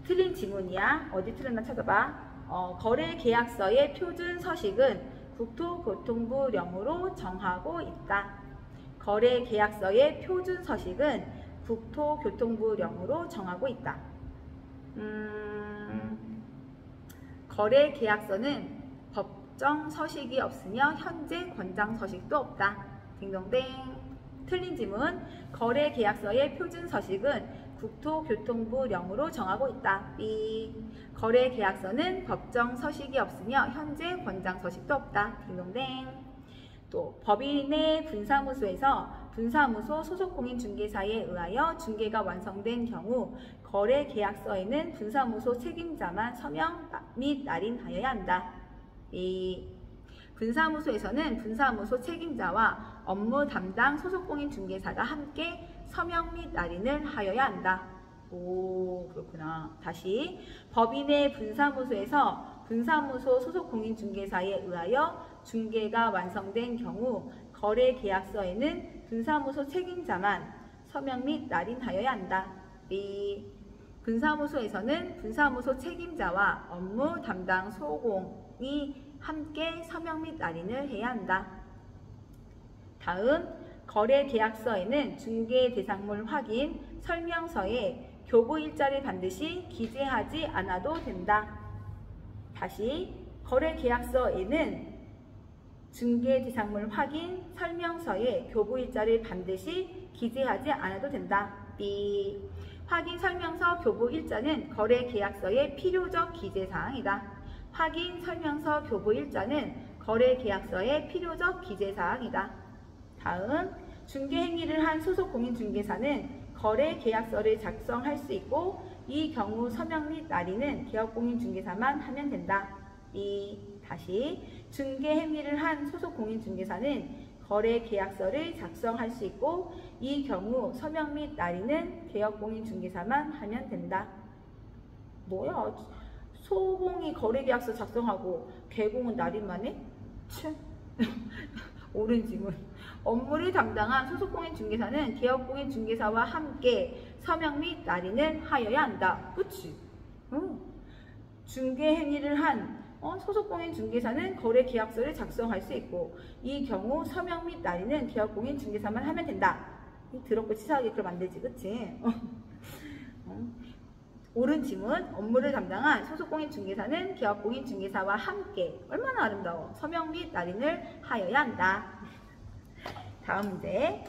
틀린 지문이야. 어디 틀렸나 찾아봐. 거래계약서의 표준 서식은 국토교통부령으로 정하고 있다. 거래계약서의 표준 서식은 국토교통부령으로 정하고 있다. 거래계약서는 법정 서식이 없으며 현재 권장 서식도 없다. 딩동댕. 틀린 지문. 거래계약서의 표준 서식은 국토교통부령으로 정하고 있다. B. 거래계약서는 법정 서식이 없으며 현재 권장 서식도 없다. 딩동댕. 또 법인의 분사무소에서 분사무소 소속공인중개사에 의하여 중개가 완성된 경우 거래계약서에는 분사무소 책임자만 서명 및 날인하여야 한다. 이 분사무소에서는 분사무소 책임자와 업무 담당 소속공인중개사가 함께 서명 및 날인을 하여야 한다. 오, 그렇구나. 다시. 법인의 분사무소에서 분사무소 소속공인중개사에 의하여 중개가 완성된 경우 거래계약서에는 분사무소 책임자만 서명 및 날인하여야 한다. B. 분사무소에서는 분사무소 책임자와 업무 담당 소공이 함께 서명 및 날인을 해야 한다. 다음, 거래계약서에는 중개대상물 확인 설명서에 교부일자를 반드시 기재하지 않아도 된다. 다시, 거래계약서에는 중개대상물 확인 설명서에 교부일자를 반드시 기재하지 않아도 된다. B. 확인 설명서 교부일자는 거래계약서의 필요적 기재사항이다. 확인 설명서 교부일자는 거래계약서의 필요적 기재사항이다. 다음, 중개행위를 한 소속공인중개사는 거래계약서를 작성할 수 있고 이 경우 서명 및 날인은 개업공인중개사만 하면 된다. 다시, 중개행위를 한 소속공인중개사는 거래계약서를 작성할 수 있고 이 경우 서명 및 날인은 개업공인중개사만 하면 된다. 뭐야? 소공이 거래계약서 작성하고 개공은 날인만 해? 옳은 질문. 업무를 담당한 소속공인중개사는 개업공인중개사와 함께 서명 및 날인을 하여야 한다. 그치? 중개행위를 한 소속공인중개사는 거래계약서를 작성할 수 있고 이 경우 서명 및 날인은 개업공인중개사만 하면 된다. 더럽고 치사하게 그럼 안 되지, 그치? 옳은 지문. 업무를 담당한 소속공인중개사는 개업공인중개사와 함께, 얼마나 아름다워, 서명 및 날인을 하여야 한다. 다음 문제.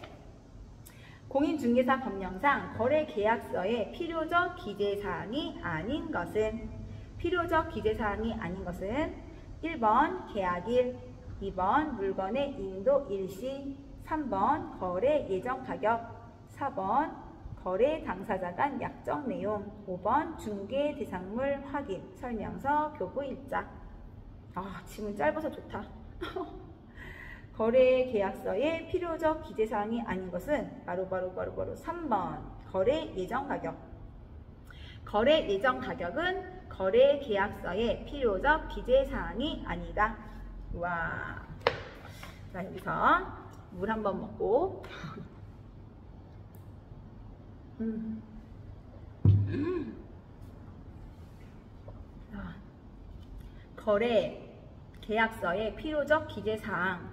공인중개사 법령상 거래계약서에 필요적 기재사항이 아닌 것은? 필요적 기재사항이 아닌 것은 1번 계약일, 2번 물건의 인도 일시, 3번 거래 예정 가격, 4번 거래 당사자 간 약정 내용, 5번 중개 대상물 확인, 설명서, 교부 일자. 지문 짧아서 좋다. 거래 계약서에 필요적 기재사항이 아닌 것은 바로 3번 거래 예정 가격. 거래 예정 가격은 거래 계약서에 필요적 기재사항이 아니다. 와, 자, 여기서 물 한번 먹고. 거래 계약서의 필요적 기재사항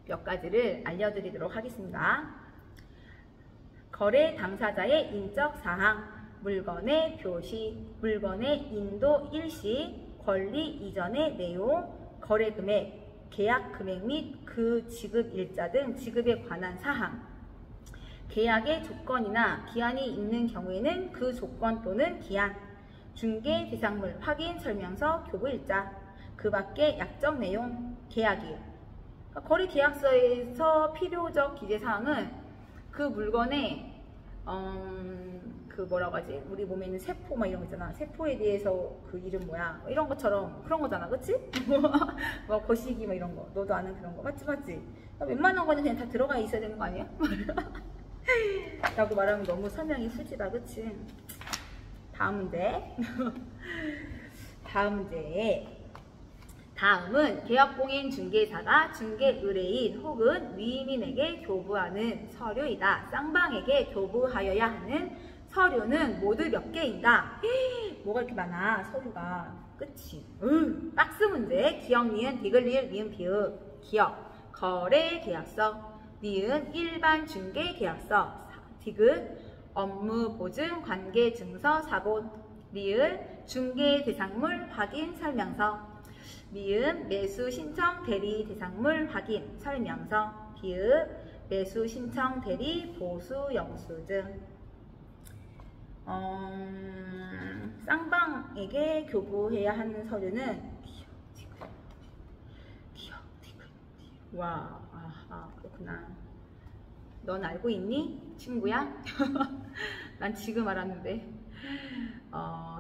몇 가지를 알려드리도록 하겠습니다. 거래 당사자의 인적 사항, 물건의 표시, 물건의 인도 일시, 권리 이전의 내용, 거래 금액, 계약 금액 및 그 지급 일자 등 지급에 관한 사항, 계약의 조건이나 기한이 있는 경우에는 그 조건 또는 기한, 중개 대상물 확인 설명서 교부 일자, 그 밖의 약정 내용, 계약일. 거래 계약서에서 필요적 기재사항은 그 물건의 그 뭐라고 하지? 우리 몸에 있는 세포 막 이런 거 있잖아. 세포에 대해서 그 이름 뭐야? 이런 것처럼 그런 거잖아, 그치? 뭐 거시기 막 이런 거. 너도 아는 그런 거 맞지? 웬만한 거는 그냥 다 들어가 있어야 되는 거 아니야? 라고 말하면 너무 설명이 후지다, 그치? 다음 문제. 다음 문제. 다음은 계약공인 중개사가 중개 의뢰인 혹은 위임인에게 교부하는 서류이다. 쌍방에게 교부하여야 하는 서류는 모두 몇 개인가? 뭐가 이렇게 많아, 서류가. 그치? 박스 문제. 기역, 니은, 디귿, 리을, 미음, 비읍. 기역, 거래 계약서. 니은, 일반 중개 계약서. 디귿, 업무 보증 관계 증서 사본. 리을, 중개 대상물 확인 설명서. 미음, 매수 신청 대리 대상물 확인 설명서. 비읍, 매수 신청 대리 보수 영수증. 쌍방에게 교부해야 하는 서류는 기억, 와, 그렇구나. 넌 알고 있니? 친구야? 난 지금 알았는데.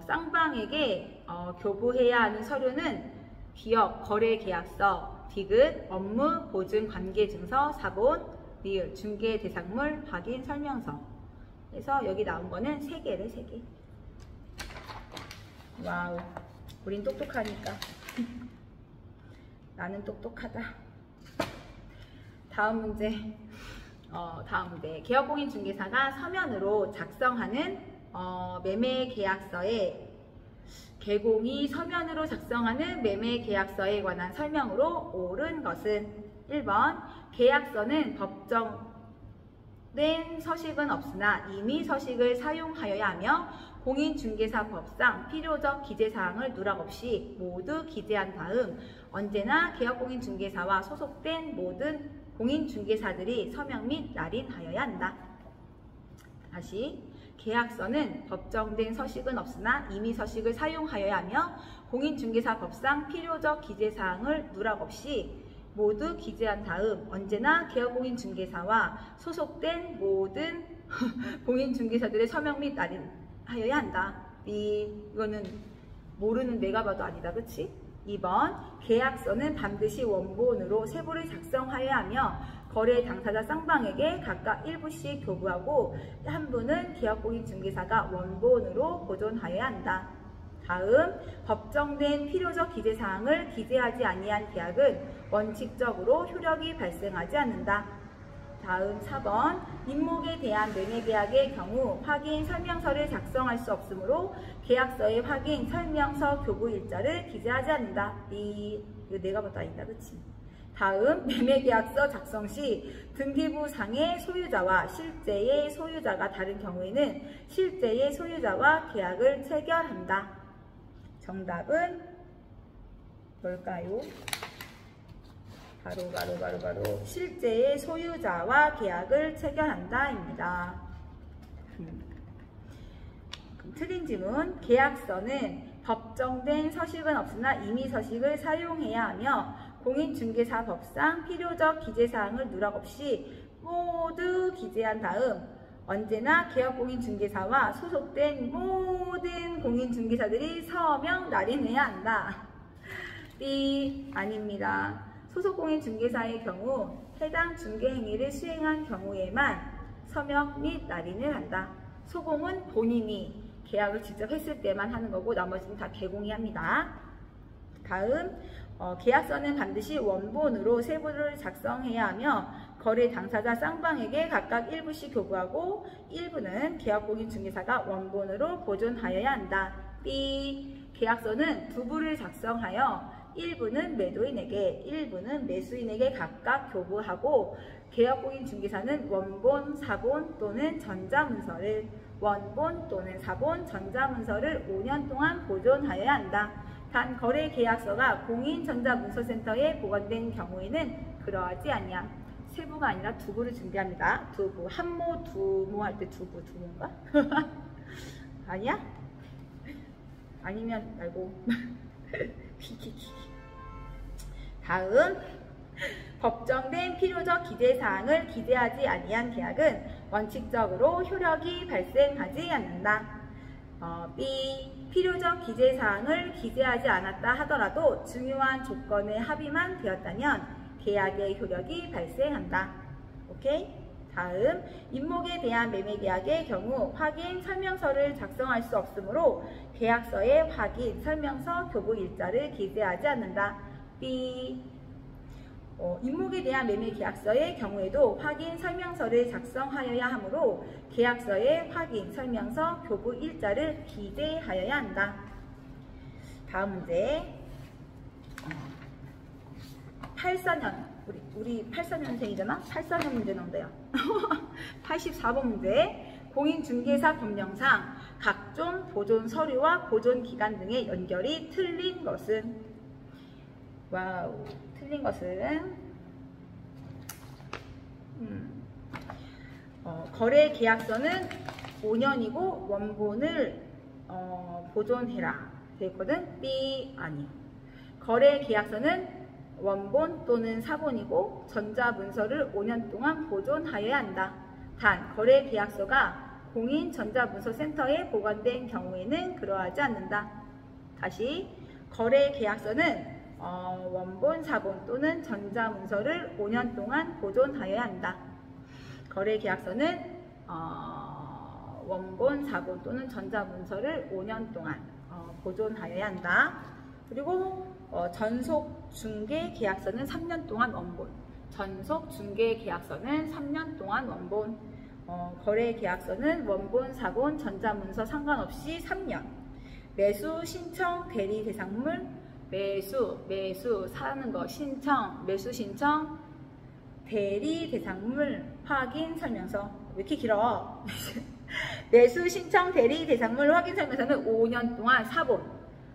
쌍방에게 교부해야 하는 서류는 기업, 거래 계약서, 디귿, 업무 보증 관계 증서, 사본, 리을, 중개 대상물 확인 설명서. 그래서 여기 나온 거는 3개래, 3개. 와우, 우린 똑똑하니까. 나는 똑똑하다. 다음 문제. 다음 문제. 계약공인 중개사가 서면으로 작성하는 매매 계약서에 개공이 서면으로 작성하는 매매 계약서에 관한 설명으로 옳은 것은 1번 계약서는 법정된 서식은 없으나 임의 서식을 사용하여야 하며 공인중개사법상 필요적 기재사항을 누락 없이 모두 기재한 다음 언제나 계약공인중개사와 소속된 모든 공인중개사들이 서명 및 날인하여야 한다. 다시 계약서는 법정된 서식은 없으나 임의 서식을 사용하여야 하며 공인중개사법상 필요적 기재사항을 누락 없이 모두 기재한 다음 언제나 계약공인중개사와 소속된 모든 공인중개사들의 서명 및 날인하여야 한다. 이거는 모르는 내가 봐도 아니다, 그치? 2번 계약서는 반드시 원본으로 세부를 작성하여야 하며 거래 당사자 쌍방에게 각각 1부씩 교부하고 한 부는 계약공인중개사가 원본으로 보존하여야 한다. 다음, 법정된 필요적 기재사항을 기재하지 아니한 계약은 원칙적으로 효력이 발생하지 않는다. 다음 4번, 임목에 대한 매매계약의 경우 확인 설명서를 작성할 수 없으므로 계약서의 확인 설명서 교부 일자를 기재하지 않는다. 이거 내가 봐도 아니다, 그치? 다음, 매매계약서 작성 시 등기부상의 소유자와 실제의 소유자가 다른 경우에는 실제의 소유자와 계약을 체결한다. 정답은 뭘까요? 바로 실제의 소유자와 계약을 체결한다 입니다. 틀린 지문. 계약서는 법정된 서식은 없으나 임의 서식을 사용해야 하며 공인중개사법상 필요적 기재사항을 누락 없이 모두 기재한 다음 언제나 계약공인중개사와 소속된 모든 공인중개사들이 서명 날인해야 한다. B 아닙니다. 소속공인중개사의 경우 해당 중개행위를 수행한 경우에만 서명 및 날인을 한다. 소공은 본인이 계약을 직접 했을 때만 하는 거고 나머지는 다 개공이 합니다. 다음, 계약서는 반드시 원본으로 세부를 작성해야 하며 거래 당사자 쌍방에게 각각 일부씩 교부하고 일부는 계약공인중개사가 원본으로 보존하여야 한다. B. 계약서는 두 부를 작성하여 일부는 매도인에게, 일부는 매수인에게 각각 교부하고 계약공인중개사는 원본, 사본 또는 전자문서를 원본 또는 사본, 전자문서를 5년 동안 보존하여야 한다. 단 거래 계약서가 공인전자문서센터에 보관된 경우에는 그러하지 아니함. 세부가 아니라 두부를 준비합니다. 두부, 한모, 두모 할 때 두부인가? 아니야? 아니면 말고. 다음, 법정된 필요적 기재사항을 기재하지 아니한 계약은 원칙적으로 효력이 발생하지 않는다. B. 필요적 기재사항을 기재하지 않았다 하더라도 중요한 조건의 합의만 되었다면 계약의 효력이 발생한다. 오케이? 다음, 임목에 대한 매매계약의 경우 확인 설명서를 작성할 수 없으므로 계약서에 확인 설명서 교부 일자를 기재하지 않는다. B. 임목에 대한 매매계약서의 경우에도 확인 설명서를 작성하여야 하므로 계약서에 확인 설명서 교부 일자를 기재하여야 한다. 다음 문제. 84년, 우리 84년생이잖아? 84년 문제 나온대요. 84번 문제. 공인중개사 법령상 각종 보존 서류와 보존 기간 등의 연결이 틀린 것은? 와우, 틀린 것은 거래 계약서는 5년이고 원본을 보존해라 되었거든. B 아니. 거래 계약서는 원본 또는 사본이고 전자문서를 5년 동안 보존하여야 한다. 단 거래 계약서가 공인전자문서센터에 보관된 경우에는 그러하지 않는다. 다시, 거래 계약서는 원본, 사본 또는 전자문서를 5년 동안 보존하여야 한다. 거래 계약서는 원본, 사본 또는 전자문서를 5년 동안 보존하여야 한다. 그리고 전속 중개 계약서는 3년 동안 원본. 전속 중개 계약서는 3년 동안 원본. 거래 계약서는 원본, 사본, 전자문서 상관없이 3년. 매수 신청 대리 대상물, 매수 사는 거 신청, 매수 신청 대리 대상물 확인 설명서. 왜 이렇게 길어? 매수 신청 대리 대상물 확인 설명서는 5년 동안 사본.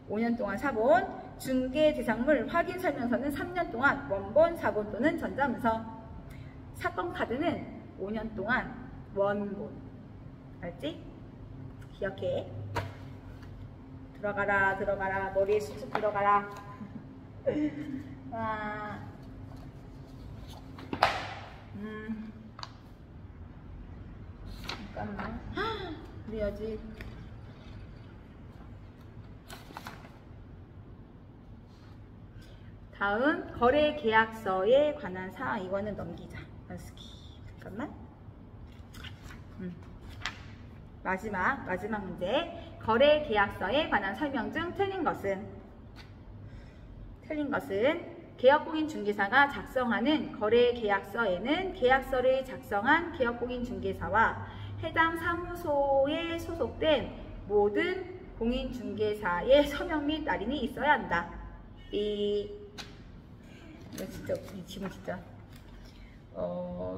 5년 동안 사본. 중개 대상물 확인 설명서는 3년 동안 원본, 사본 또는 전자문서. 사건 카드는 5년 동안 원본. 알지? 기억해. 들어가라. 머리에 쑥쑥 들어가라. 잠깐만. 그래야지. 다음, 거래 계약서에 관한 사항. 이거는 넘기자. 잠깐만. 마지막 문제. 거래 계약서에 관한 설명 중 틀린 것은? 계약공인중개사가 작성하는 거래 계약서에는 계약서를 작성한 계약공인중개사와 해당 사무소에 소속된 모든 공인중개사의 서명 및 날인이 있어야 한다. 이 지문 진짜.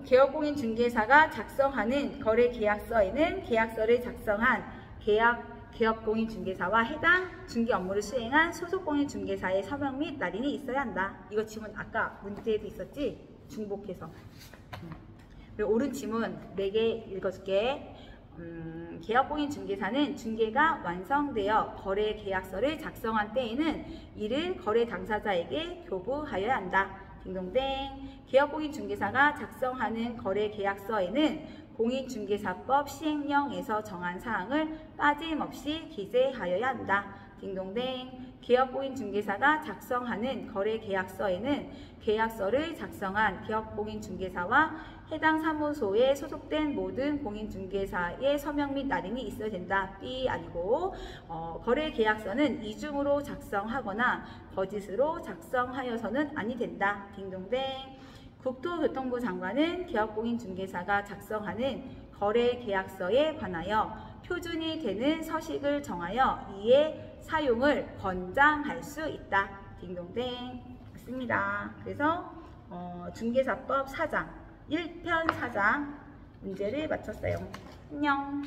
계약공인중개사가 작성하는 거래 계약서에는 계약서를 작성한 계약공인중개사와 해당 중개 업무를 수행한 소속공인중개사의 서명 및 날인이 있어야 한다. 이거 지문 아까 문제에도 있었지? 중복해서. 그리고 옳은 지문 4개 읽어줄게. 계약공인중개사는 중개가 완성되어 거래 계약서를 작성한 때에는 이를 거래 당사자에게 교부하여야 한다. 딩동댕. 계약공인중개사가 작성하는 거래 계약서에는 공인중개사법 시행령에서 정한 사항을 빠짐없이 기재하여야 한다. 딩동댕. 계약공인중개사가 작성하는 거래 계약서에는 계약서를 작성한 계약공인중개사와 해당 사무소에 소속된 모든 공인중개사의 서명 및 날인이 있어야 된다. B 아니고 거래계약서는 이중으로 작성하거나 거짓으로 작성하여서는 아니 된다. 딩동댕. 국토교통부 장관은 기업공인중개사가 작성하는 거래계약서에 관하여 표준이 되는 서식을 정하여 이의 사용을 권장할 수 있다. 딩동댕. 맞습니다. 그래서 중개사법 4장 1편 4장 문제를 마쳤어요. 안녕.